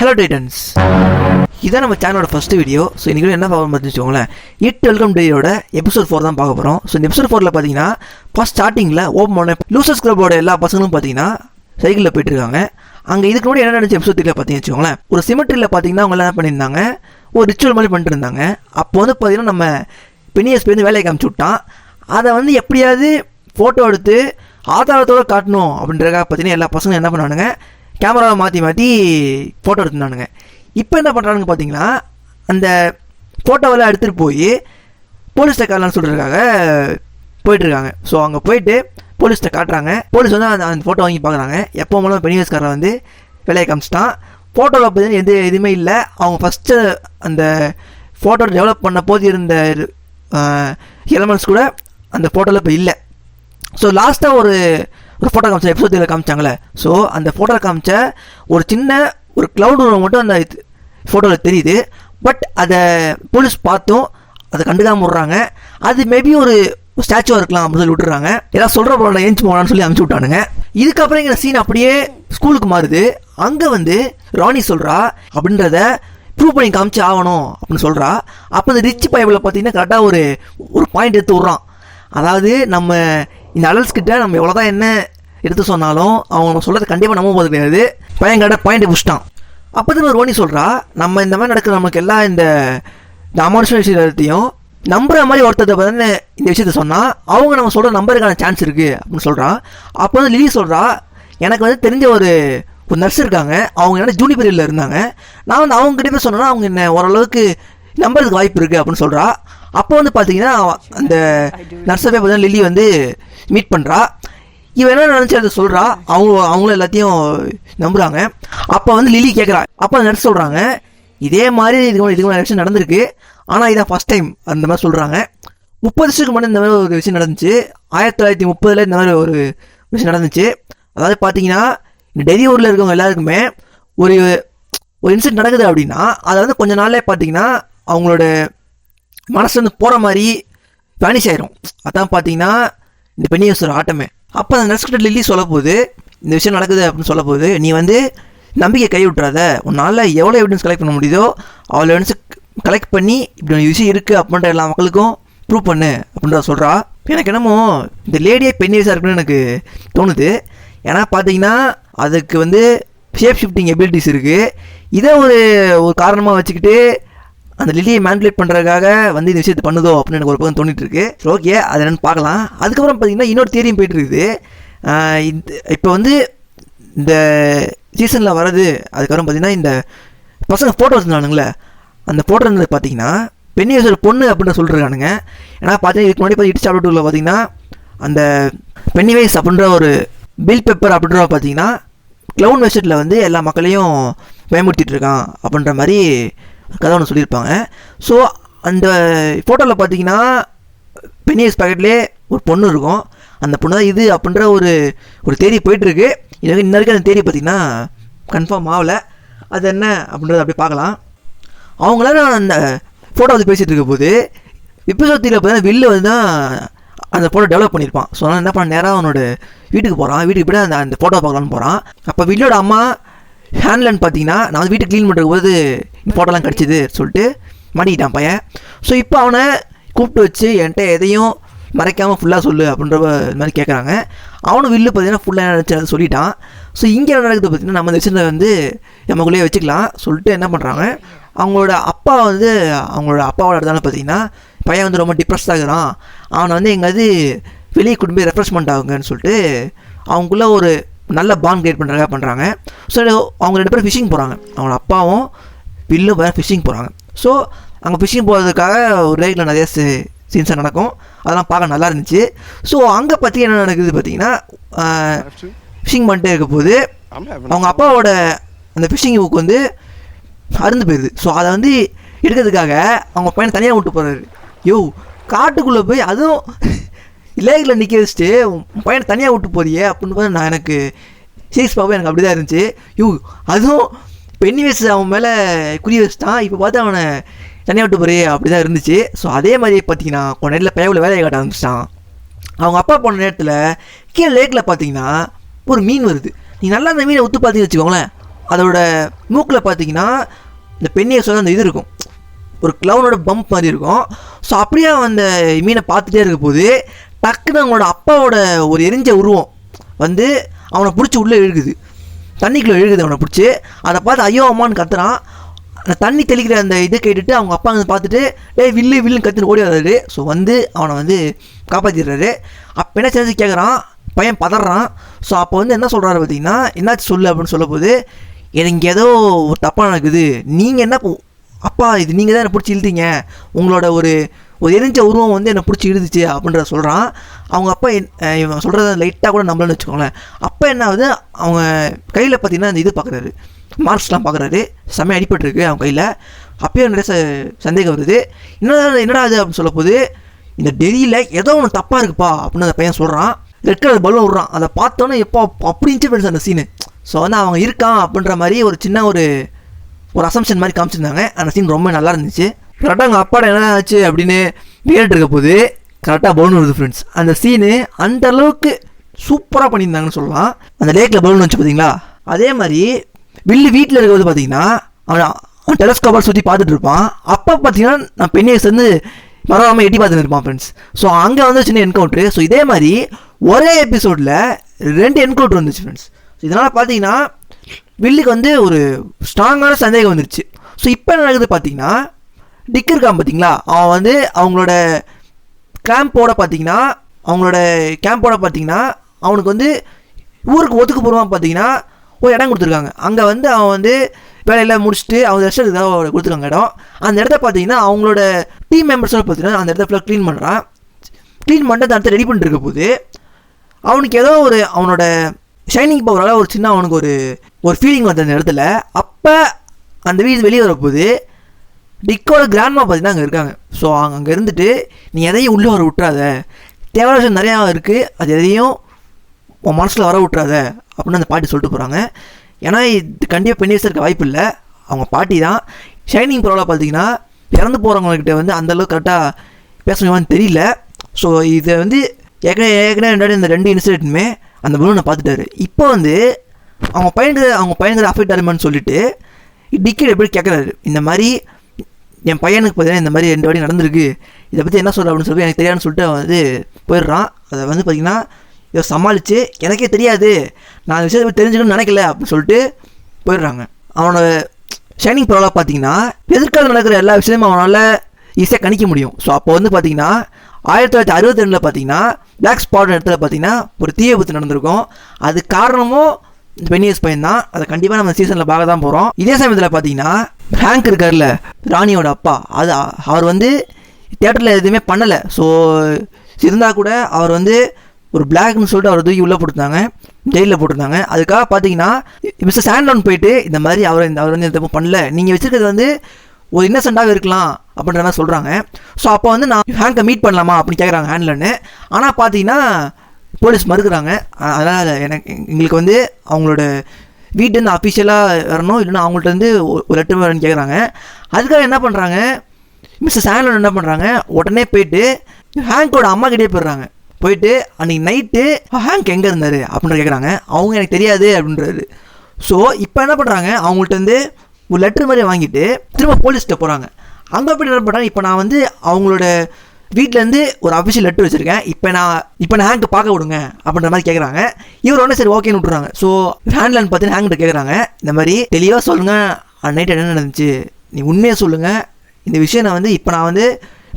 Hello Titans, இதான் நம்ம சேனலோட ஃபஸ்ட்டு வீடியோ. ஸோ இன்றைக்கி என்ன பார்க்க பார்த்து வச்சுக்கோங்களேன், இட் வெல்கம் டேயோட எபிசோட் 4 தான் பார்க்க போகிறோம். ஸோ இந்த எபிசோட் 4ல் பார்த்தீங்கன்னா ஃபஸ்ட் ஸ்டார்டிங்கில் ஓப்பன் பண்ண லூசர்ஸ் கிளப்போட எல்லா பசங்களும் பார்த்தீங்கன்னா சைக்கிளில் போயிட்டுருக்காங்க. அங்கே இதுக்கு முன்னாடி என்ன நடந்துச்சு எபிசோட் 3ல் பார்த்தீங்கன்னு வச்சுக்கோங்களேன், ஒரு சிமெட்ரியில் பார்த்தீங்கன்னா அவங்க என்ன பண்ணியிருந்தாங்க, ஒரு ரிச்சுவல் மாதிரி பண்ணிட்டு இருந்தாங்க. அப்போ வந்து பார்த்தீங்கன்னா நம்ம பெனியஸ் போய் வேலையை காமிச்சு விட்டான். அதை வந்து எப்படியாவது ஃபோட்டோ எடுத்து ஆதாரத்தோடு காட்டணும் அப்படின்றக்காக பார்த்தீங்கன்னா எல்லா பசங்களும் என்ன பண்ணானுங்க, கேமராவை மாற்றி ஃபோட்டோ எடுத்துனானுங்க. இப்போ என்ன பண்ணுறானுங்க பார்த்தீங்கன்னா, அந்த ஃபோட்டோவெல்லாம் எடுத்துகிட்டு போய் போலீஸ்கிட்ட காட்டலான்னு சொல்கிறதுக்காக போயிட்டுருக்காங்க. ஸோ அங்கே போயிட்டு போலீஸ்கிட்ட காட்டுறாங்க. போலீஸ் வந்து அந்த ஃபோட்டோ வாங்கி பார்க்குறாங்க. எப்போ மூலம் பெனியஸ்காரன் வந்து வேலையை காமிச்சிட்டான். ஃபோட்டோவில் பார்த்தீங்கன்னா எதுவுமே இல்லை. அவங்க ஃபஸ்ட்டு அந்த ஃபோட்டோ டெவலப் பண்ண போது இருந்த எலமெண்ட்ஸ் கூட அந்த ஃபோட்டோவில் இப்போ இல்லை. ஸோ லாஸ்ட்டாக ஒரு ஃபோட்டோ காமிச்ச எபிசோடில் காமிச்சாங்களே, ஸோ அந்த ஃபோட்டோவில் காமிச்ச ஒரு சின்ன ஒரு க்ளவுட் ரூம் மட்டும் அந்த ஃபோட்டோவில் தெரியுது. பட் அதை போலீஸ் பார்த்தும் அதை கண்டுக்காமல் விட்றாங்க. அது மேபி ஒரு ஸ்டாச்சுவாக இருக்கலாம் அப்படின்னு சொல்லி விட்டுறாங்க. ஏதாவது சொல்கிற போல ஏஞ்சி போகலான்னு சொல்லி அனுப்பிச்சி விட்டானுங்க. இதுக்கப்புறம் இங்கே சீன் அப்படியே ஸ்கூலுக்கு மாறுது. அங்கே வந்து ராணி சொல்கிறா அப்படின்றத ப்ரூவ் பண்ணி காமிச்சு ஆகணும் அப்படின்னு சொல்கிறா. அப்போ இந்த ரிச் பைபிளில் பார்த்தீங்கன்னா கரெக்டாக ஒரு பாயிண்ட் எடுத்து விட்றான். அதாவது நம்ம இந்த அடல்ட்ஸ் கிட்ட நம்ம எவ்வளோதான் என்ன எடுத்து சொன்னாலும் அவங்க சொல்கிறது கண்டிப்பாக நம்ப போது கிடையாது. பையன் கடை பாயிண்ட் புஷ்டான். அப்போ தான் ரோனி சொல்கிறா, நம்ம இந்த மாதிரி நடக்கிற நமக்கு எல்லாம் இந்த அமானுஷ விஷயத்தையும் நம்புற மாதிரி ஒருத்தர் பார்த்தீங்கன்னா இந்த விஷயத்த சொன்னால் அவங்க நம்ம சொல்கிற நம்பருக்கான சான்ஸ் இருக்குது அப்படின்னு சொல்கிறான். அப்போ வந்து லிலி சொல்கிறா, எனக்கு வந்து தெரிஞ்ச ஒரு நர்ஸ் இருக்காங்க, அவங்க என்ன ஜூனிபெரியில் இருந்தாங்க, நான் வந்து அவங்க கிட்டே போய் சொன்னேன்னா அவங்க என்ன ஓரளவுக்கு நம்புறதுக்கு வாய்ப்பு இருக்குது அப்படின்னு சொல்கிறா. அப்போ வந்து பார்த்தீங்கன்னா அந்த நர்ஸை போய் பார்த்தீங்கன்னா லில்லி வந்து மீட் பண்ணுறா. இவன் என்ன நினச்சி அதை சொல்கிறா, அவங்களும் எல்லாத்தையும் நம்புகிறாங்க. அப்போ வந்து லில்லி கேட்குறா. அப்போ அந்த நர்ஸ் சொல்கிறாங்க, இதே மாதிரி இதுக்கு விஷயம் நடந்திருக்கு, ஆனால் இதான் ஃபஸ்ட் டைம் அந்த மாதிரி சொல்கிறாங்க. 30 வருஷத்துக்கு முன்னாடி இந்த மாதிரி ஒரு விஷயம் நடந்துச்சு. 1930 இந்த மாதிரி ஒரு விஷயம் நடந்துச்சு. அதாவது பார்த்தீங்கன்னா இந்த டெல்லி ஊரில் இருக்கவங்க எல்லாருக்குமே ஒரு இன்சிடென்ட் நடக்குது அப்படின்னா அதை வந்து கொஞ்ச நாள்லேயே பார்த்தீங்கன்னா அவங்களோட மனசு வந்து போகிற மாதிரி வேனிஷ் ஆயிரும். அதான் பார்த்தீங்கன்னா இந்த பெனியஸோட ஆட்டமே. அப்போ அந்த நர்ஸ்கிட்ட லில்லி சொல்ல போகுது, இந்த விஷயம் நடக்குது அப்படின்னு சொல்ல போகுது, நீ வந்து நம்பிக்கை கை விட்டுறாத, உன்னால் எவ்வளோ எவிடன்ஸ் கலெக்ட் பண்ண முடியுதோ அவ்வளோ எவிடன்ஸ் கலெக்ட் பண்ணி இப்படி ஒரு விஷயம் இருக்குது அப்படின்ற எல்லா மக்களுக்கும் ப்ரூவ் பண்ணு அப்படின்றத சொல்கிறா. எனக்கு என்னமோ இந்த லேடியே பெனியஸாக இருக்குன்னு எனக்கு தோணுது. ஏன்னா பார்த்தீங்கன்னா அதுக்கு வந்து ஷேப் ஷிஃப்டிங் எபிலிட்டிஸ் இருக்குது. இதை ஒரு காரணமாக வச்சுக்கிட்டு அந்த லில்லியை மேனிபுலேட் பண்ணுறதுக்காக வந்து இந்த விஷயத்தை பண்ணுதோ அப்படின்னு எனக்கு ஒரு பக்கம் தோணிட்டு இருக்கு. ஓகே, அது என்னென்னு பார்க்கலாம். அதுக்கப்புறம் பார்த்தீங்கன்னா இன்னொரு தியரியும் போயிட்டு இருக்குது. இப்போ வந்து இந்த சீசனில் வர்றது அதுக்கப்புறம் பார்த்தீங்கன்னா இந்த பசங்க ஃபோட்டோ வச்சுருந்தானுங்களே, அந்த ஃபோட்டோ இருந்தது பார்த்தீங்கன்னா பெனியஸோட பொண்ணு அப்படின்னு சொல்லிருக்கானுங்க. ஏன்னா பார்த்தீங்கன்னா இதுக்கு முன்னாடி பார்த்து இட் சாப்டர் 2ல் பார்த்தீங்கன்னா அந்த பென்னிவைஸ் அப்படின்ற ஒரு பில் பெப்பர் அப்படின்ற பார்த்தீங்கன்னா க்ளவுன் வெஸ்டட்டில் வந்து எல்லா மக்களையும் பயமுறுத்திட்டு இருக்கான் அப்படின்ற மாதிரி கதை ஒன்று சொல்லியிருப்பாங்க. ஸோ அந்த ஃபோட்டோவில் பார்த்தீங்கன்னா பெனியஸ் பேக்கெட்லேயே ஒரு பொண்ணு இருக்கும். அந்த பொண்ணு தான் இது அப்படின்ற ஒரு தேரி போயிட்டுருக்கு. இன்ன வரைக்கும் அந்த தேரி பார்த்திங்கன்னா கன்ஃபார்ம் ஆகலை. அது என்ன அப்படின்றத அப்படியே பார்க்கலாம். அவங்களாம் அந்த ஃபோட்டோ வந்து பேசிகிட்டு இருக்க போது எபிசோட் 3ல் பார்த்தீங்கன்னா வில்லு வந்து தான் அந்த ஃபோட்டோ டெவலப் பண்ணியிருப்பான். ஸோ அதனால் என்ன பண்ண நேராக அவனோட வீட்டுக்கு போகிறான். வீட்டுக்கு போய்ட்டு அந்த ஃபோட்டோ பார்க்கலான்னு போகிறான். அப்போ வில்லோட அம்மா ஹேண்ட்லேண்ட் பார்த்தீங்கன்னா நான் வந்து வீட்டை க்ளீன் பண்ணுறது போது இந்த ஃபோட்டோலாம் கிடச்சிது சொல்லிட்டு மாட்டிக்கிட்டான் பையன். ஸோ இப்போ அவனை கூப்பிட்டு வச்சு என்கிட்ட எதையும் மறைக்காமல் ஃபுல்லாக சொல்லு அப்படின்ற மாதிரி கேட்குறாங்க. அவனும் வில்லு பார்த்தீங்கன்னா ஃபுல்லாக நினச்சி சொல்லிட்டான். ஸோ இங்கே என்ன நடக்குது பார்த்தீங்கன்னா நம்ம இந்த விஷயத்தை வந்து நமக்குள்ளேயே வச்சுக்கலாம் சொல்லிட்டு என்ன பண்ணுறாங்க, அவங்களோட அப்பாவோட இடத்தால பார்த்தீங்கன்னா பையன் வந்து ரொம்ப டிப்ரெஸ்டாக இருக்கிறான், அவனை வந்து எங்கேயாவது வெளியே கூட்டு போய் ரெஃப்ரெஷ்மெண்ட் ஆகுங்கன்னு சொல்லிட்டு அவங்களுக்குள்ள ஒரு நல்ல பாண்ட் கிரியேட் பண்ணுறாங்க. ஸோ அவங்க 2 பேரும் ஃபிஷிங் போகிறாங்க. அவங்களோட அப்பாவும் வில்லும் வேறு ஃபிஷிங் போகிறாங்க. ஸோ அங்கே ஃபிஷிங் போகிறதுக்காக ஒரு லேக்கில் நிறைய சீன்ஸாக நடக்கும். அதெல்லாம் பார்க்க நல்லா இருந்துச்சு. ஸோ அங்கே பற்றி என்ன நடக்குது பார்த்தீங்கன்னா ஃபிஷிங் பண்ணிட்டே இருக்க போது அவங்க அப்பாவோட அந்த ஃபிஷிங் புக் வந்து அருந்து போயிடுது. ஸோ அதை வந்து எடுக்கிறதுக்காக அவங்க பையனை தனியாக விட்டு போகிறாரு. காட்டுக்குள்ளே போய் அதுவும் லேக்கில் நிற்க வச்சுட்டு பையனை தனியாக விட்டு போறியே அப்படின்னு பார்த்து நான் எனக்கு சீரியஸ் பார்ப்போம் எனக்கு அப்படி தான் இருந்துச்சு. அதுவும் பென்னிவைஸ் அவன் மேலே குறி வச்சுட்டான், இப்போ பார்த்து அவனை தனியாக விட்டு போறியே அப்படி தான் இருந்துச்சு. ஸோ அதே மாதிரி பார்த்தீங்கன்னா கொஞ்ச நேரத்தில் பையவில் வேலையை காட்ட ஆரம்பிச்சிட்டான். அவங்க அப்பா போன நேரத்தில் கீழே லேக்கில் பார்த்தீங்கன்னா ஒரு மீன் வருது. நீ நல்லா அந்த மீனை ஊற்று பார்த்தீங்கன்னு வச்சுக்கோங்களேன், அதோட மூக்கில் பார்த்தீங்கன்னா இந்த பெண்ணியஸோட அந்த இது இருக்கும், ஒரு க்ளவுனோட பம்ப் மாதிரி இருக்கும். ஸோ அப்படியே அந்த மீனை பார்த்துட்டே இருக்க போது டக்குன்னு அவங்களோட அப்பாவோட ஒரு எரிஞ்ச உருவம் வந்து அவனை பிடிச்சி உள்ளே இழுக்குது, தண்ணிக்குள்ளே இழுக்குது அவனை பிடிச்சி. அதை பார்த்து ஐயோ அம்மான்னு கத்துறான். அந்த தண்ணி தெளிக்கிற அந்த இதை கேட்டுட்டு அவங்க அப்பா வந்து பார்த்துட்டு வில்லுன்னு கத்துன்னு ஓடி வர்றாரு. ஸோ வந்து அவனை வந்து காப்பாற்றிடுறாரு. அப்போ என்ன செஞ்சு கேட்குறான், பையன் பதறான். ஸோ அப்போ வந்து என்ன சொல்கிறாரு பார்த்தீங்கன்னா, என்னாச்சு சொல்லு அப்படின்னு சொல்ல போது, எனக்கு ஏதோ ஒரு தப்பாக நடக்குது, நீங்கள் என்ன அப்பா இது நீங்கள் தான் என்னை பிடிச்சி இழுத்தீங்க, உங்களோட ஒரு எரிஞ்ச உருவம் வந்து என்னை பிடிச்சி இழுதுச்சு அப்படின்றத சொல்கிறான். அவங்க அப்பா இவன் சொல்கிறத லைட்டாக கூட நம்மளன்னு வச்சுக்கோங்களேன். அப்போ என்ன ஆகுது, அவங்க கையில் பார்த்தீங்கன்னா அந்த இது பார்க்குறாரு, மார்க்ஸ்லாம் பார்க்குறாரு, செம்மையாக அடிபட்டுருக்கு அவங்க கையில். அப்பயே நிறைய சந்தேகம் வருது, என்னடா அது அப்படின்னு சொல்ல போது, இந்த டெல்லியில் ஏதோ ஒன்று தப்பாக இருக்குப்பா அப்படின்னு அந்த பையன் சொல்கிறான். ரெட் கலர் பலூன் விட்றான். அதை பார்த்தோன்னே எப்போ அப்படி இருந்துச்சு ஃப்ரெண்ட்ஸ் அந்த சீனு. ஸோ வந்து அவங்க இருக்கான் அப்படின்ற மாதிரி ஒரு சின்ன ஒரு அசம்ஷன் மாதிரி காமிச்சிருந்தாங்க. அந்த சீன் ரொம்ப நல்லா இருந்துச்சு. கரெக்டாக அவங்க அப்பாட என்ன ஆச்சு அப்படின்னு கேட்டு இருக்க போது கரெக்டாக பலூன் வருது ஃப்ரெண்ட்ஸ். அந்த சீனு அந்த அளவுக்கு சூப்பராக பண்ணியிருந்தாங்கன்னு சொல்லலாம். அந்த லேக்கில் பலூன் வச்சு பார்த்தீங்களா, அதே மாதிரி வில்லு வீட்டில் இருக்கிறது பார்த்தீங்கன்னா அவன் டெலஸ்கோப்பால் சுற்றி பார்த்துட்டு இருப்பான். அப்போ பார்த்தீங்கன்னா நான் பெண்ணியை சேர்ந்து மறவாமல் எட்டி பார்த்துட்டு இருப்பான் ஃப்ரெண்ட்ஸ். ஸோ அங்கே வந்து சின்ன என்கவுண்ட்ரு. ஸோ இதே மாதிரி ஒரே எபிசோடில் 2 என்கவுண்ட்ரு வந்துச்சு ஃப்ரெண்ட்ஸ். ஸோ இதனால் பார்த்தீங்கன்னா வில்லுக்கு வந்து ஒரு ஸ்ட்ராங்கான சந்தேகம் வந்துருச்சு. ஸோ இப்போ என்ன நடக்குது பார்த்தீங்கன்னா, டிக் இருக்கான் பார்த்தீங்களா, அவன் வந்து அவங்களோட கேம்போட பார்த்தீங்கன்னா அவனுக்கு வந்து ஊருக்கு ஒத்துக்கு போடுவான் பார்த்தீங்கன்னா ஒரு இடம் கொடுத்துருக்காங்க. அங்கே வந்து அவன் வந்து வேலையெல்லாம் முடிச்சுட்டு அவங்க ரெஸ்ட்டுக்காக கொடுத்துருக்காங்க இடம். அந்த இடத்த பார்த்தீங்கன்னா அவங்களோட டீம் மெம்பர்ஸோட பார்த்தீங்கன்னா அந்த இடத்த ஃபுல்லாக க்ளீன் பண்ணுறான். க்ளீன் பண்ணிட்டு அந்த இடத்த ரெடி பண்ணிட்டு இருக்க போது அவனுக்கு ஏதோ ஒரு அவனோட ஷைனிங் பவரால் ஒரு சின்ன அவனுக்கு ஒரு ஃபீலிங் வந்து அந்த இடத்துல. அப்போ அந்த வீடு வெளியே வரப்போது டிக்கோட கிராண்ட்மா பார்த்தீங்கன்னா அங்கே இருக்காங்க. ஸோ அங்கே இருந்துட்டு நீ எதையும் உள்ளே வர விட்றாத, தேவையான விஷயம் நிறையா இருக்குது, அது எதையும் உன் மனசில் வர விட்றாத அப்படின்னு அந்த பாட்டி சொல்லிட்டு போகிறாங்க. ஏன்னா இது கண்டிப்பாக பெண்ணியஸ் இருக்க வாய்ப்பு இல்லை, அவங்க பாட்டி தான். ஷைனிங் பரவாயில்ல பார்த்தீங்கன்னா இறந்து போகிறவங்கக்கிட்ட வந்து அந்தளவுக்கு கரெக்டாக பேசணுமான்னு தெரியல. ஸோ இதை வந்து ஏற்கனவே இந்த 2 இன்சிடென்ட்டுமே அந்த பலூனை பார்த்துட்டாரு. இப்போ வந்து அவங்க பையனுக்கு அஃபெக்ட் ஆகுமான்னு சொல்லிட்டு டிக்கெட் எப்படி கேட்குறாரு, இந்த மாதிரி என் பையனுக்கு பார்த்தீங்கன்னா இந்த மாதிரி 2 வாட்டி நடந்திருக்கு, இதை பற்றி என்ன சொல்கிற அப்படின்னு சொல்லி எனக்கு தெரியாதுன்னு சொல்லிட்டு அவன் வந்து போயிடுறான். அதை வந்து பார்த்திங்கன்னா இதை சமாளித்து எனக்கே தெரியாது, நான் விஷயத்தை பற்றி தெரிஞ்சுக்கணும்னு நினைக்கல அப்படின்னு சொல்லிட்டு போயிடுறாங்க. அவனோட ஷைனிங் பரவாயில்ல பார்த்தீங்கன்னா எதிர்காலம் நடக்கிற எல்லா விஷயமும் அவனால் ஈஸியாக கணிக்க முடியும். ஸோ அப்போ வந்து பார்த்தீங்கன்னா 1962 பார்த்தீங்கன்னா பிளாக் ஸ்பாட் இடத்துல பார்த்தீங்கன்னா ஒரு தீ விபத்து நடந்திருக்கும். அது காரணமும் இந்த பெண்ணியஸ் பையன் தான். அதை கண்டிப்பாக நம்ம சீசனில் பார்க்க தான் போகிறோம். இதே சமயத்தில் பார்த்தீங்கன்னா ஹேங்க் இருக்கார்ல, ராணியோட அப்பா, அது அவர் வந்து தியேட்டரில் எதுவுமே பண்ணலை. ஸோ இருந்தால் கூட அவர் வந்து ஒரு பிளாக்னு சொல்லிட்டு அவர் தூக்கி உள்ளே போட்டிருந்தாங்க, ஜெயிலில் போட்டிருந்தாங்க. அதுக்காக பார்த்தீங்கன்னா மிஸ்டர் சாண்டோன் போயிட்டு இந்த மாதிரி அவர் வந்து எந்த தப்பு பண்ணல, நீங்கள் வச்சுருக்கிறது வந்து ஒரு இன்னசென்ட்டாக இருக்கலாம் அப்படின்ற மாதிரி சொல்கிறாங்க. ஸோ அப்போ வந்து நான் ஹேங்கை மீட் பண்ணலாமா அப்படின்னு கேட்குறாங்க ஹேண்ட்லன்னு. ஆனால் பார்த்தீங்கன்னா போலீஸ் மறுக்கிறாங்க. அதனால் எங்களுக்கு வந்து அவங்களோட வீட்டுலேருந்து அஃபிஷியலாக வரணும், இல்லைன்னா அவங்கள்ட்ட வந்து ஒரு லெட்டர் வரணும்னு கேட்குறாங்க. அதுக்காக என்ன பண்ணுறாங்க, மிஸ்டர் சாண்டோன் என்ன பண்ணுறாங்க, உடனே போயிட்டு ஹேங்கோட அம்மா கிட்டே போயிடுறாங்க. போயிட்டு அன்றைக்கி நைட்டு ஹேங்க் எங்கே இருந்தார் அப்படின்ற கேட்குறாங்க. அவங்க எனக்கு தெரியாது அப்படின்றாரு. ஸோ இப்போ என்ன பண்ணுறாங்க, அவங்கள்ட்ட வந்து ஒரு லெட்டர் மாதிரி வாங்கிட்டு திரும்ப போலீஸ்கிட்ட போகிறாங்க. அங்கே போய்ட்டு என்ன பண்ணுறாங்க, இப்போ நான் வந்து அவங்களோட வீட்டிலேருந்து ஒரு அஃபிஷியல் லெட்டர் வச்சுருக்கேன், இப்போ நான் ஹேங்க் பார்க்க விடுங்க அப்படின்ற மாதிரி கேட்குறாங்க. இவர் ஒன்று சரி ஓகேன்னு விட்டுறாங்க. ஸோ ஹேண்ட்லைன் பார்த்து ஹேங்கிட்ட கேட்குறாங்க, இந்த மாதிரி தெளிவாக சொல்லுங்கள், நைட் என்ன நடந்துச்சு, நீ உண்மையாக சொல்லுங்கள், இந்த விஷயம் நான் வந்து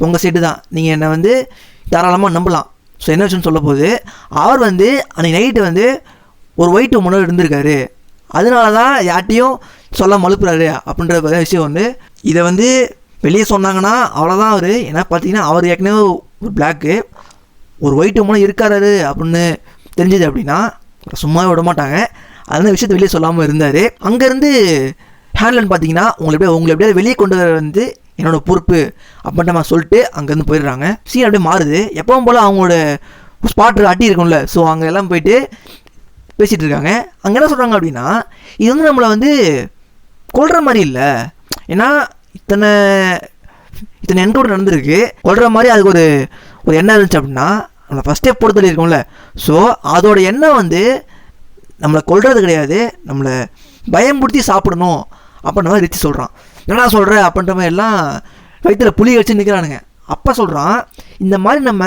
உங்கள் சைடு தான், நீங்கள் என்னை வந்து தாராளமாக நம்பலாம். ஸோ என்ன விஷயம்னு சொல்ல போது அவர் வந்து அன்றைக்கி நைட்டு வந்து ஒரு ஒயிட் உமனோடு இருந்திருக்காரு, அதனால தான் யார்ட்டையும் சொல்ல மழுப்புறாரு அப்படின்ற விஷயம் வந்து இதை வந்து வெளியே சொன்னாங்கன்னா அவ்வளோதான் அவர். ஏன்னா பார்த்தீங்கன்னா அவர் ஏற்கனவே ஒரு பிளாக்கு, ஒரு ஒயிட் உமனும் இருக்காரு அப்படின்னு தெரிஞ்சது அப்படின்னா சும்மாவே விட மாட்டாங்க. அதனால விஷயத்தை வெளியே சொல்லாமல் இருந்தார். அங்கேருந்து ஹேண்ட்லைன் பார்த்தீங்கன்னா உங்களை எப்படியாவது வெளியே கொண்டு வர வந்து என்னோட பொறுப்பு அப்படின்ற மாதிரி சொல்லிட்டு அங்கேருந்து போயிடுறாங்க. சீன் அப்படியே மாறுது. எப்பவும் போல் அவங்களோட ஸ்பாட் அட்டி இருக்கும்ல, ஸோ அங்கே எல்லாம் போயிட்டு பேசிகிட்டு இருக்காங்க. அங்கே என்ன சொல்கிறாங்க அப்படின்னா, இது வந்து நம்மளை வந்து கொல்ற மாதிரி இல்லை, ஏன்னா இத்தனை என்கவுண்டர் நடந்திருக்கு, கொல்ற மாதிரி அதுக்கு ஒரு எண்ணம் இருந்துச்சு அப்படின்னா நம்மளை ஃபஸ்ட்டே போட்டு தள்ளி இருக்கோம்ல, ஸோ அதோட எண்ணம் வந்து நம்மளை கொல்றது கிடையாது, நம்மளை பயம்படுத்தி சாப்பிடணும் அப்படின்ற மாதிரி ரிச்சி சொல்கிறான். என்னடா சொல்கிற அப்படின்ற மாதிரி எல்லாம் வயிற்றில் புளி வச்சு நிற்கிறானுங்க. அப்போ சொல்கிறான், இந்த மாதிரி நம்ம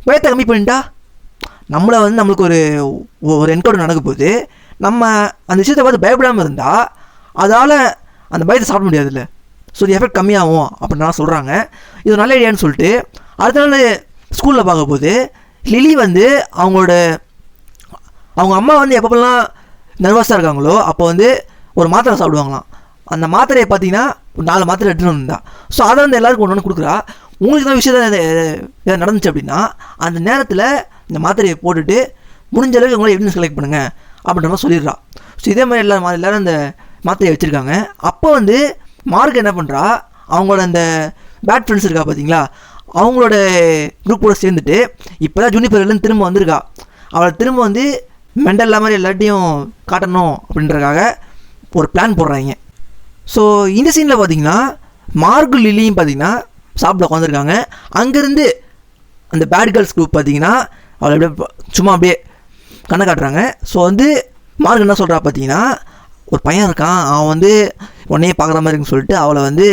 பயத்தை கம்மி பண்ணிட்டா நம்மளை வந்து நம்மளுக்கு ஒரு என்கவுண்டர் நடக்க போகுது, நம்ம அந்த விஷயத்தை பார்த்து பயப்படாமல் இருந்தால் அதால் அந்த பயத்தை சாப்பிட முடியாதுல்ல, ஸோ இது எஃபெக்ட் கம்மியாகும் அப்படின்னா சொல்கிறாங்க. இது நல்ல ஐடியான்னு சொல்லிட்டு அடுத்த நாள் ஸ்கூலில் பார்க்கும்போது லிலி வந்து அவங்க அம்மா வந்து எப்பப்பெல்லாம் நர்வஸாக இருக்காங்களோ அப்போ வந்து ஒரு மாத்திரை சாப்பிடுவாங்களாம். அந்த மாத்திரையை பார்த்தீங்கன்னா 4 மாத்திரை எடுத்துகிட்டு வந்தா. ஸோ அதை வந்து எல்லாருக்கும் ஒன்று கொடுக்குறா. உங்களுக்கு தான் விஷயம் எதாவது நடந்துச்சு அப்படின்னா அந்த நேரத்தில் இந்த மாத்திரையை போட்டுட்டு முடிஞ்ச அளவுக்கு உங்களை எவிடன்ஸ் கலெக்ட் பண்ணுங்கள் அப்படின்ற மாதிரி சொல்லிடுறா. ஸோ இதே மாதிரி எல்லோரும் அந்த மாத்திரையை வச்சுருக்காங்க. அப்போ வந்து மார்க் என்ன பண்ணுறா, அவங்களோட அந்த பேட் ஃப்ரெண்ட்ஸ் இருக்கா பார்த்தீங்களா, அவங்களோட குரூப்போட சேர்ந்துட்டு இப்போ தான் ஜூனிபர்லேருந்து திரும்ப வந்திருக்கா. அவளை திரும்ப வந்து மெண்டல் மாதிரி எல்லாத்தையும் காட்டணும் அப்படின்றதுக்காக ஒரு பிளான் போடுறாங்க. ஸோ இந்த சீனில் பார்த்தீங்கன்னா மார்க்கு லில்லியும் பார்த்தீங்கன்னா சாப்பிட உட்காந்துருக்காங்க. அங்கேருந்து அந்த பேட் கேர்ள்ஸ் குரூப் பார்த்தீங்கன்னா அவளை அப்படியே சும்மா அப்படியே கண்ணை காட்டுறாங்க. ஸோ வந்து மார்க் என்ன சொல்கிறா பார்த்தீங்கன்னா, ஒரு பையன் இருக்கான், அவன் வந்து உன்னையே பார்க்குற மாதிரி இருக்குன்னு சொல்லிட்டு அவளை வந்து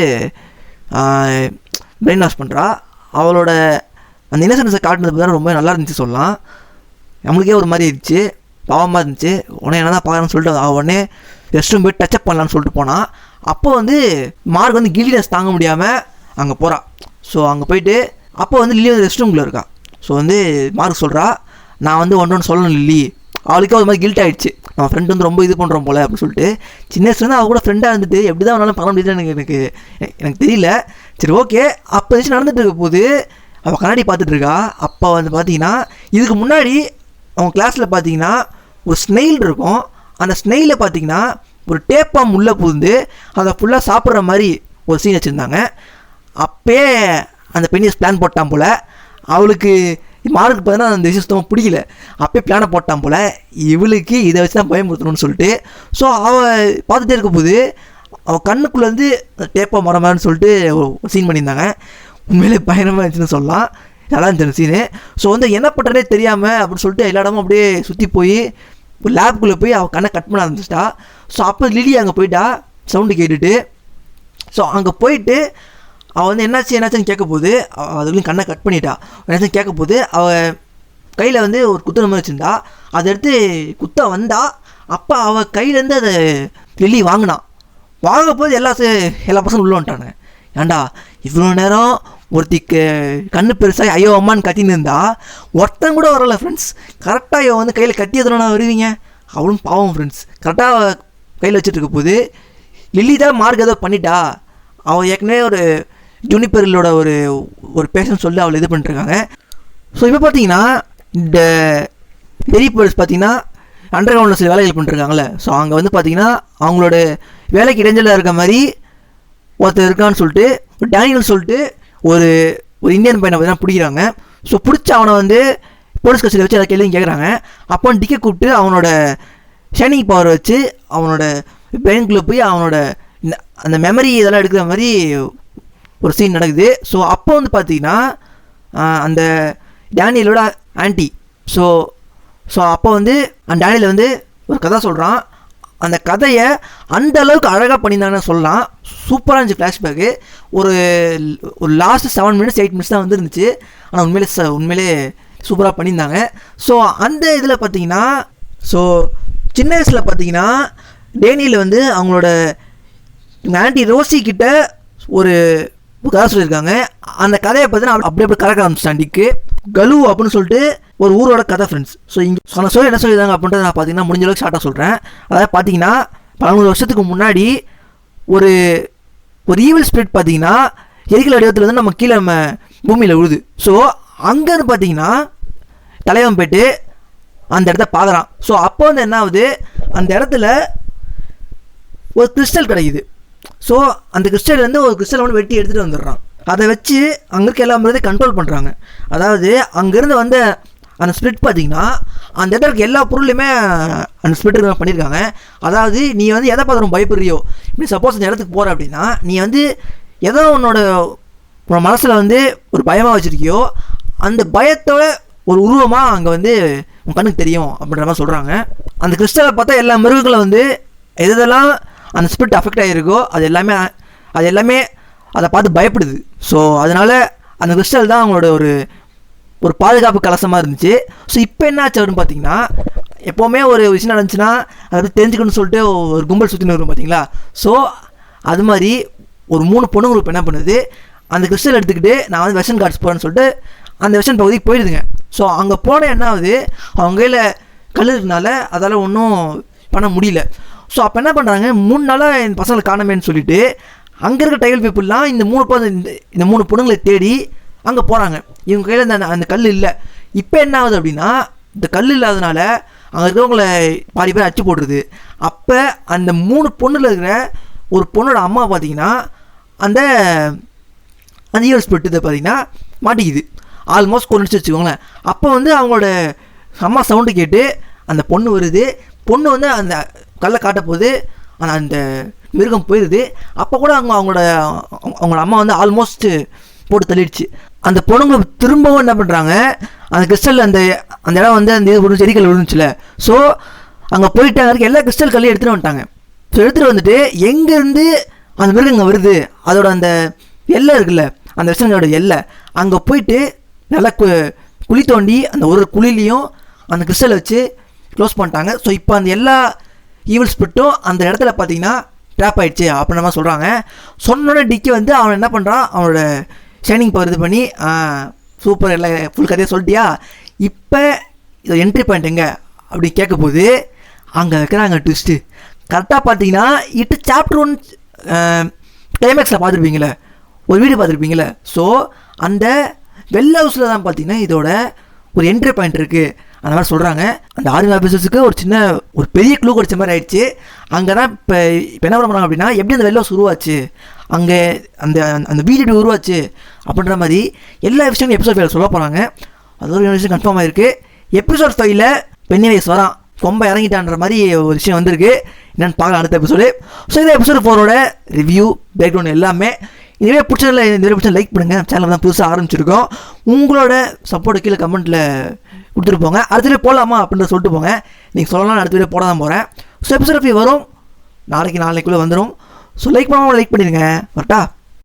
பிரெயின் வாஷ் பண்ணுறா. அவளோட அந்த இன்னசென்ஸை காட்டுனது பார்த்தா ரொம்ப நல்லா இருந்துச்சு சொல்லலாம். நம்மளுக்கே ஒரு மாதிரி இருந்துச்சு, பாவமாக இருந்துச்சு. உடனே என்ன தான் பார்க்குறேன்னு சொல்லிட்டு அவன் உடனே ரெஸ்ட் ரூம் போய் டச்சப் பண்ணலான்னு சொல்லிட்டு போனான். அப்போ வந்து மார்க் வந்து கில்டினஸ் தாங்க முடியாமல் அங்கே போகிறா. ஸோ அங்கே போயிட்டு அப்போ வந்து லில்லி வந்து ரெஸ்ட் ரூமில் இருக்கா. ஸோ வந்து மார்க் சொல்கிறா, நான் வந்து ஒன்று சொல்லணும் லில்லி. அவளுக்கே ஒரு மாதிரி கில்ட் ஆகிடுச்சு, நம்ம ஃப்ரெண்ட் வந்து ரொம்ப இது பண்ணுறோம் போல் அப்படின்னு சொல்லிட்டு. சின்ன வயசுலேருந்து அவள் கூட ஃப்ரெண்டாக இருந்துட்டு எப்படி தான் அவனால் பண்ண முடியுதுன்னு எனக்கு தெரியல. சரி ஓகே. அப்போ விஷயம் நடந்துட்டு இருக்க போது அவள் கண்ணாடி பார்த்துட்டு இருக்கா. அப்போ வந்து பார்த்தீங்கன்னா இதுக்கு முன்னாடி அவங்க கிளாஸில் பார்த்தீங்கன்னா ஒரு ஸ்னெயில் இருக்கும். அந்த ஸ்னெயிலை பார்த்தீங்கன்னா ஒரு டேப்பாக உள்ளே புகுந்து அதை ஃபுல்லாக சாப்பிட்ற மாதிரி ஒரு சீன் வச்சுருந்தாங்க. அப்போயே அந்த பெண்ணியஸ் பிளான் போட்டான் போல். அவளுக்கு மார்க்கு பார்த்தீங்கன்னா அந்த விஷயம் சுத்தமாக பிடிக்கல. அப்போயே பிளானை போட்டான் போல், இவளுக்கு இதை வச்சு தான் பயமுறுத்தணும்னு சொல்லிட்டு. ஸோ அவள் பார்த்துட்டே இருக்க போது அவள் கண்ணுக்குள்ளேருந்து டேப்பாக மர மாதிரின்னு சொல்லிட்டு ஒரு சீன் பண்ணியிருந்தாங்க. உண்மையிலே பயணமாக இருந்துச்சுன்னு சொல்லலாம். நல்லா இருந்துச்சு சீனு. ஸோ வந்து என்ன பண்ணுறதே தெரியாமல் அப்படின்னு சொல்லிட்டு எல்லா இடமும் அப்படியே சுற்றி போய் லேப்குள்ளே போய் அவள் கண்ணை கட் பண்ண ஆரம்பிச்சிட்டா. ஸோ அப்போ லிலி அங்கே போயிட்டா சவுண்டு கேட்டுட்டு. ஸோ அங்கே போயிட்டு அவள் வந்து என்னாச்சுன்னு கேட்க போது அதுலேயும் கண்ணை கட் பண்ணிட்டா. என்னாச்சுன்னு கேட்க போது அவள் கையில் வந்து ஒரு குத்துற மாதிரி வச்சுருந்தா. அதை எடுத்து குத்த வந்தா. அப்போ அவள் கையிலேருந்து அதை லிலி வாங்கினான். வாங்க போது எல்லா பசங்களும் உள்ளே வந்துட்டானுங்க. ஏண்டா இவ்வளோ நேரம் ஒருத்திக்கு கண்ணு பெருசாக ஐயோ அம்மான்னு கத்தின்னு இருந்தா ஒருத்தன் கூட வரல ஃப்ரெண்ட்ஸ். கரெக்டாக இவன் வந்து கையில் கத்தி எதுனா வருவீங்க, அவளும் பாவம் ஃப்ரெண்ட்ஸ். கரெக்டாக கையில் வச்சுட்டு இருக்க போது லில்லி தான் மார்க் ஏதோ பண்ணிட்டா. அவள் ஏற்கனவே ஒரு ஜூனிபெரிலோட ஒரு பேஷண்ட் சொல்லி அவளை இது பண்ணிட்டுருக்காங்க. ஸோ இப்போ பார்த்தீங்கன்னா இந்த பெரிய பேர்ஸ் பார்த்தீங்கன்னா அண்டர் கிரவுண்டில் சில வேலைகள் பண்ணிட்டுருக்காங்களே. ஸோ அங்கே வந்து பார்த்தீங்கன்னா அவங்களோட வேலைக்கு இடைஞ்சலாக இருக்க மாதிரி ஒருத்தர் இருக்கான்னு சொல்லிட்டு ஒரு டேனியல் சொல்லிட்டு ஒரு இந்தியன் பையனை பார்த்தீங்கன்னா பிடிக்கிறாங்க. ஸோ பிடிச்ச அவனை வந்து போலீஸ் கட்சியில் வச்சு அதை கேள்வியும் கேட்குறாங்க. அப்போ டிக்கை கூப்பிட்டு அவனோட ஷைனிங் பவர் வச்சு அவனோட பிரெயின்குள்ளே போய் அவனோட அந்த மெமரி இதெல்லாம் எடுக்கிற மாதிரி ஒரு சீன் நடக்குது. ஸோ அப்போ வந்து பார்த்தீங்கன்னா அந்த டேனியலோட ஆன்ட்டி ஸோ அப்போ வந்து அந்த டேனியல் வந்து ஒரு கதை சொல்கிறான். அந்த கதையை அந்த அளவுக்கு அழகாக பண்ணியிருந்தாங்கன்னு சொல்லலாம். சூப்பராக இருந்துச்சு. ஃப்ளாஷ்பேக்கு ஒரு லாஸ்ட் 7 minutes 8 minutes தான் வந்துருந்துச்சு. ஆனால் உண்மையிலே சூப்பராக பண்ணியிருந்தாங்க. ஸோ அந்த இதில் பார்த்தீங்கன்னா ஸோ சின்ன வயசில் பார்த்தீங்கன்னா டேனியல் வந்து அவங்களோட ஆன்ட்டி ரோசி கிட்ட ஒரு கதை சொல்லியிருக்காங்க. அந்த கதையை பார்த்தீங்கன்னா அப்படியே கரெக்டாக ஆரம்பிச்சிட்டான் டிக்கு. கலு அப்படின்னு சொல்லிட்டு ஒரு ஊரோட கதை ஃப்ரெண்ட்ஸ். ஸோ இங்கே சொன்ன சொல்லி என்ன சொல்லியிருந்தாங்க அப்படின்றத நான் பார்த்தீங்கன்னா முடிஞ்ச அளவுக்கு ஷார்ட்டாக சொல்கிறேன். அதாவது பார்த்தீங்கன்னா 11 வருஷத்துக்கு முன்னாடி ஒரு ஈவில் ஸ்பிரிட் பார்த்தீங்கன்னா எரிக்கல் வடிவத்தில் வந்து நம்ம கீழே நம்ம பூமியில் விழுது. ஸோ அங்கேருந்து பார்த்தீங்கன்னா தலைவன் போய்ட்டு அந்த இடத்த பார்க்குறான். ஸோ அப்போ வந்து என்ன ஆகுது, அந்த இடத்துல ஒரு கிறிஸ்டல் கிடைக்குது. ஸோ அந்த கிறிஸ்டல் வந்து ஒரு கிறிஸ்டல் வந்து வெட்டி எடுத்துகிட்டு வந்துடுறான். அதை வச்சு அங்கே இருக்க எல்லா முறையும் கண்ட்ரோல் பண்ணுறாங்க. அதாவது அங்கேருந்து வந்த அந்த ஸ்பிரிட் பார்த்தீங்கன்னா அந்த இடத்துக்கு எல்லா பொருளையுமே அந்த ஸ்பிரிட்டுக்கு பண்ணியிருக்காங்க. அதாவது நீ வந்து எதை பார்த்து பயப்படுறியோ, இப்படி சப்போஸ் அந்த இடத்துக்கு போகிற அப்படின்னா நீ வந்து ஏதோ உன்னோட மனசில் வந்து ஒரு பயமாக வச்சுருக்கியோ அந்த பயத்தோட ஒரு உருவமாக அங்கே வந்து உன் கண்ணுக்கு தெரியும் அப்படின்ற மாதிரி சொல்கிறாங்க. அந்த கிறிஸ்டலை பார்த்தா எல்லா மிருகங்களும் வந்து எதெல்லாம் அந்த ஸ்பிரிட் அஃபெக்ட் ஆகிருக்கோ அது எல்லாமே அதை பார்த்து பயப்படுது. ஸோ அதனால் அந்த கிறிஸ்டல் தான் அவங்களோட ஒரு பாதுகாப்பு கலசமாக இருந்துச்சு. ஸோ இப்போ என்ன ஆச்சு அப்படின்னு பார்த்தீங்கன்னா, எப்போவுமே ஒரு விஷயம் நடந்துச்சுன்னா அதை பற்றி தெரிஞ்சுக்கணும்னு சொல்லிட்டு ஒரு கும்பல் சுற்றின்னு வரும் பார்த்தீங்களா. ஸோ அது மாதிரி ஒரு 3 பொண்ணு குரூப் என்ன பண்ணுது, அந்த கிறிஸ்டல் எடுத்துக்கிட்டு நான் வந்து வெஸ்டர்ன் கார்ட்ஸ் போகிறேன்னு சொல்லிட்டு அந்த வெஸ்டர்ன் பகுதிக்கு போயிடுதுங்க. ஸோ அங்கே போன என்ன ஆகுது, அவங்க கையில் கல் இருக்கனால அதால் ஒன்றும் பண்ண முடியல. ஸோ அப்போ என்ன பண்ணுறாங்க, 3 நாளாக இந்த பசங்களை காணமேன்னு சொல்லிட்டு அங்கே இருக்க டைல் பீப்புளெலாம் இந்த 3 பொண்ணுங்களை தேடி அங்கே போகிறாங்க. இவங்க கையில் அந்த கல் இல்லை. இப்போ என்ன ஆகுது அப்படின்னா, இந்த கல் இல்லாதனால அங்கே இருக்கிறவங்கள பாதி பேர் அச்சு போடுறது. அப்போ அந்த 3 பொண்ணில் இருக்கிற ஒரு பொண்ணோட அம்மா பார்த்தீங்கன்னா அந்த ஈவல் ஸ்பிரிட் இதை பார்த்தீங்கன்னா மாட்டிக்குது, ஆல்மோஸ்ட் கொண்டுச்சு வச்சுக்கோங்களேன். அப்போ வந்து அவங்களோட அம்மா சவுண்டு கேட்டு அந்த பொண்ணு வருது. பொண்ணு வந்து அந்த கல்லை காட்ட போது அந்த மிருகம் போயிடுது. அப்போ கூட அவங்களோட அம்மா வந்து ஆல்மோஸ்ட் போட்டு தள்ளிடுச்சு. அந்த பொண்ணுங்களை திரும்பவும் என்ன பண்ணுறாங்க, அந்த கிறிஸ்டல் அந்த இடம் வந்து அந்த இது செடிக்கல் விழுந்துச்சுல. ஸோ அங்கே போயிட்டாங்க, எல்லா கிறிஸ்டல் கல்லையும் எடுத்துகிட்டு வந்துட்டாங்க. ஸோ எடுத்துகிட்டு வந்துட்டு எங்கேருந்து அந்த மிருகங்க வருது, அதோட அந்த எல்லை இருக்குல்ல, அந்த வெஸ்டர்னோட எல்லை, அங்கே போயிட்டு நல்லா குழி தோண்டி அந்த ஒரு குழிலையும் அந்த கிறிஸ்டலை வச்சு க்ளோஸ் பண்ணிட்டாங்க. ஸோ இப்போ அந்த எல்லா ஈவில் ஸ்பிரிட்டும் அந்த இடத்துல பார்த்தீங்கன்னா ட்ராப் ஆகிடுச்சு அப்படின்ற மாதிரி சொல்கிறாங்க. சொன்னோட டிக்கி வந்து அவன் என்ன பண்ணுறான், அவனோட ஷைனிங் பவர் இது பண்ணி சூப்பர் எல்லாம் ஃபுல் கதையை சொல்லிட்டியா, இப்போ இதை என்ட்ரி பாயிண்ட் எங்கே அப்படி கேட்க போது அங்கே வைக்கிறாங்க ட்விஸ்ட்டு. கரெக்டாக பார்த்தீங்கன்னா சாப்டர் 1 கிளைமேக்ஸில் பார்த்துருப்பீங்களே, ஒரு வீடியோ பார்த்துருப்பீங்களே. ஸோ அந்த வெல் ஹவுஸில் தான் பார்த்தீங்கன்னா இதோட ஒரு என்ட்ரி பாயிண்ட் இருக்குது அந்த மாதிரி சொல்கிறாங்க. அந்த ஆர்மி ஆஃபீஸர்ஸுக்கு ஒரு பெரிய க்ளூ கிடச்ச மாதிரி ஆயிடுச்சு. அங்கே தான் இப்போ என்ன பண்ணுறாங்க அப்படின்னா, எப்படி அந்த வெல் ஹவுஸ் உருவாச்சு, அங்கே அந்த வீடு எப்படி உருவாச்சு அப்படின்ற மாதிரி எல்லா விஷயமும் எபிசோட் 5 சொல்ல போகிறாங்க. அது ஒரு விஷயம் கன்ஃபார்ம் ஆகிருக்கு. எபிசோட் 5ல் பென்னிவைஸ் வரான், ரொம்ப இறங்கிட்டான்ற மாதிரி ஒரு விஷயம் வந்திருக்கு. என்னென்னு பார்க்கலாம் அடுத்த எபிசோடு. ஸோ இந்த எபிசோடு 4ஓட ரிவ்யூ பேக்ரவுண்ட் எல்லாமே இதுவே பிடிச்சதில்ல. இந்த வீடியோ பிடிச்சா லைக் பண்ணுங்கள். சேனல் தான் புதுசாக ஆரம்பிச்சிருக்கோம். உங்களோட சப்போர்ட்டு கீழே கமெண்ட்டில் கொடுத்துட்டு போங்க. அடுத்த வீடியோ போகலாமா அப்படின்ற சொல்லிட்டு போங்க. நீங்கள் சொல்லலாம், அடுத்த வீடியோ போட தான் போகிறேன். ஸோ எபிசோட் 5 வரும் நாளைக்குள்ளே வந்துடும். ஸோ லைக் பண்ணாமல் லைக் பண்ணிடுங்க. வரட்டா.